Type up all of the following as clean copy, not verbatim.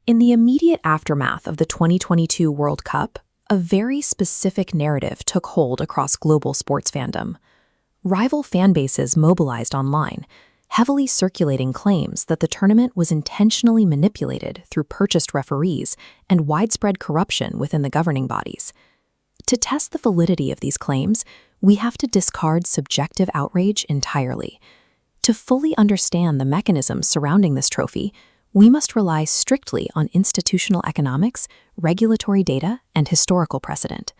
In the immediate aftermath of the 2022 World Cup, a very specific narrative took hold across global sports fandom. Rival fan bases mobilized online, heavily circulating claims that the tournament was intentionally manipulated through purchased referees and widespread corruption within the governing bodies. To test the validity of these claims, we have to discard subjective outrage entirely. To fully understand the mechanisms surrounding this trophy, we must rely strictly on institutional economics, regulatory data, and historical precedent.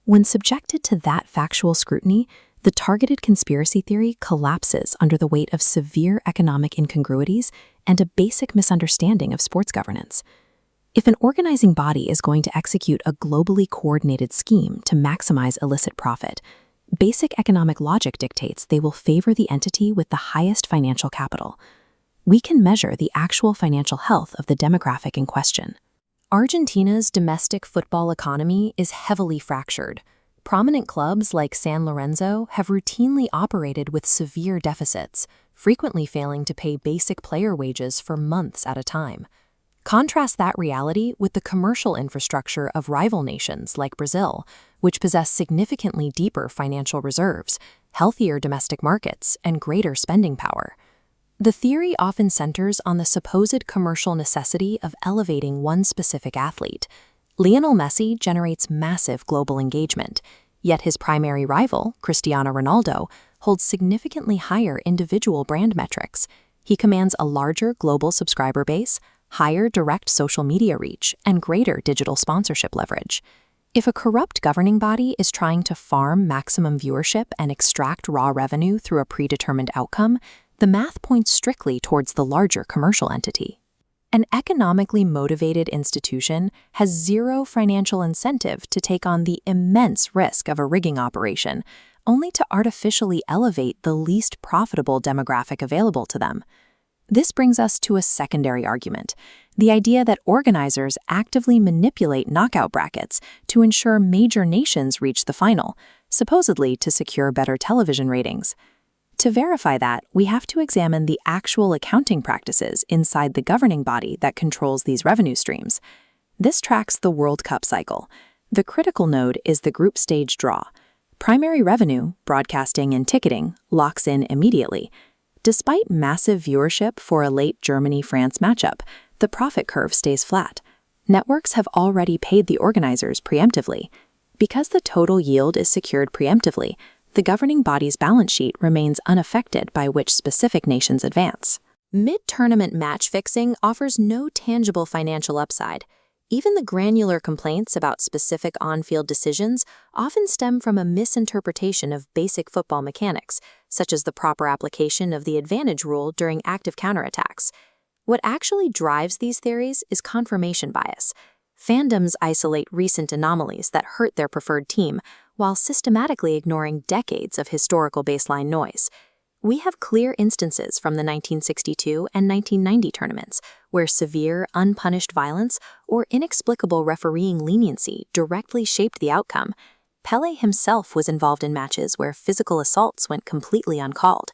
When subjected to that factual scrutiny, the targeted conspiracy theory collapses under the weight of severe economic incongruities and a basic misunderstanding of sports governance. If an organizing body is going to execute a globally coordinated scheme to maximize illicit profit, basic economic logic dictates they will favor the entity with the highest financial capital. We can measure the actual financial health of the demographic in question. Argentina's domestic football economy is heavily fractured. Prominent clubs like San Lorenzo have routinely operated with severe deficits, frequently failing to pay basic player wages for months at a time. Contrast that reality with the commercial infrastructure of rival nations like Brazil, which possess significantly deeper financial reserves, healthier domestic markets, and greater spending power. The theory often centers on the supposed commercial necessity of elevating one specific athlete. Lionel Messi generates massive global engagement, yet his primary rival, Cristiano Ronaldo, holds significantly higher individual brand metrics. He commands a larger global subscriber base, higher direct social media reach, and greater digital sponsorship leverage. If a corrupt governing body is trying to farm maximum viewership and extract raw revenue through a predetermined outcome, the math points strictly towards the larger commercial entity. An economically motivated institution has zero financial incentive to take on the immense risk of a rigging operation, only to artificially elevate the least profitable demographic available to them. This brings us to a secondary argument, the idea that organizers actively manipulate knockout brackets to ensure major nations reach the final, supposedly to secure better television ratings. To verify that, we have to examine the actual accounting practices inside the governing body that controls these revenue streams. This tracks the World Cup cycle. The critical node is the group stage draw. Primary revenue, broadcasting and ticketing, locks in immediately. Despite massive viewership for a late Germany-France matchup, the profit curve stays flat. Networks have already paid the organizers preemptively. Because the total yield is secured preemptively, the governing body's balance sheet remains unaffected by which specific nations advance. Mid-tournament match fixing offers no tangible financial upside. Even the granular complaints about specific on-field decisions often stem from a misinterpretation of basic football mechanics, such as the proper application of the advantage rule during active counterattacks. What actually drives these theories is confirmation bias. Fandoms isolate recent anomalies that hurt their preferred team, while systematically ignoring decades of historical baseline noise. We have clear instances from the 1962 and 1990 tournaments where severe, unpunished violence or inexplicable refereeing leniency directly shaped the outcome. Pelé himself was involved in matches where physical assaults went completely uncalled.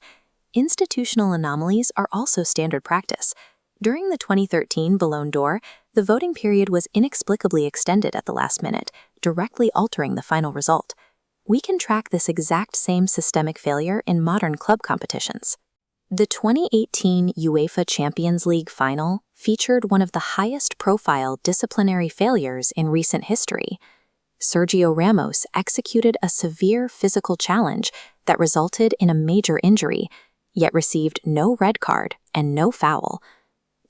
Institutional anomalies are also standard practice. During the 2013 Ballon d'Or, the voting period was inexplicably extended at the last minute, directly altering the final result. We can track this exact same systemic failure in modern club competitions. The 2018 UEFA Champions League final featured one of the highest-profile disciplinary failures in recent history. Sergio Ramos executed a severe physical challenge that resulted in a major injury, yet received no red card and no foul.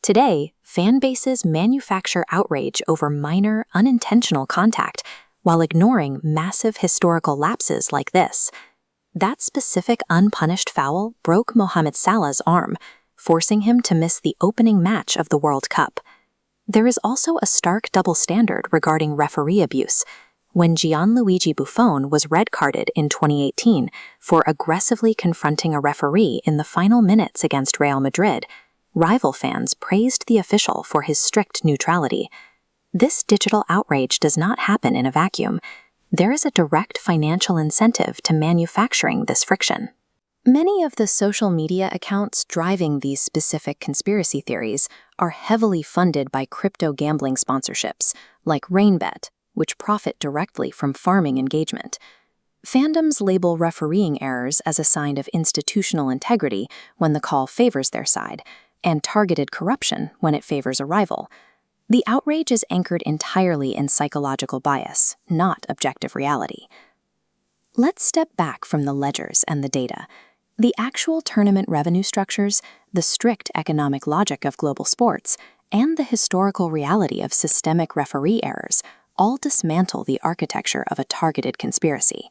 Today, fan bases manufacture outrage over minor, unintentional contact while ignoring massive historical lapses like this. That specific unpunished foul broke Mohamed Salah's arm, forcing him to miss the opening match of the World Cup. There is also a stark double standard regarding referee abuse. When Gianluigi Buffon was red-carded in 2018 for aggressively confronting a referee in the final minutes against Real Madrid, rival fans praised the official for his strict neutrality. This digital outrage does not happen in a vacuum. There is a direct financial incentive to manufacturing this friction. Many of the social media accounts driving these specific conspiracy theories are heavily funded by crypto gambling sponsorships, like RainBet, which profit directly from farming engagement. Fandoms label refereeing errors as a sign of institutional integrity when the call favors their side, and targeted corruption when it favors a rival. The outrage is anchored entirely in psychological bias, not objective reality. Let's step back from the ledgers and the data. The actual tournament revenue structures, the strict economic logic of global sports, and the historical reality of systemic referee errors all dismantle the architecture of a targeted conspiracy.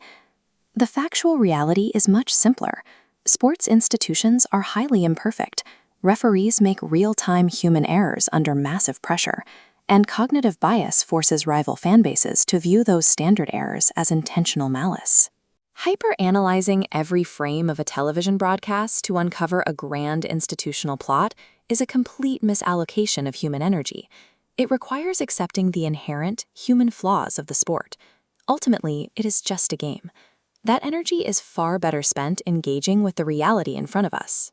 The factual reality is much simpler. Sports institutions are highly imperfect. Referees make real-time human errors under massive pressure, and cognitive bias forces rival fanbases to view those standard errors as intentional malice. Hyper-analyzing every frame of a television broadcast to uncover a grand institutional plot is a complete misallocation of human energy. It requires accepting the inherent human flaws of the sport. Ultimately, it is just a game. That energy is far better spent engaging with the reality in front of us,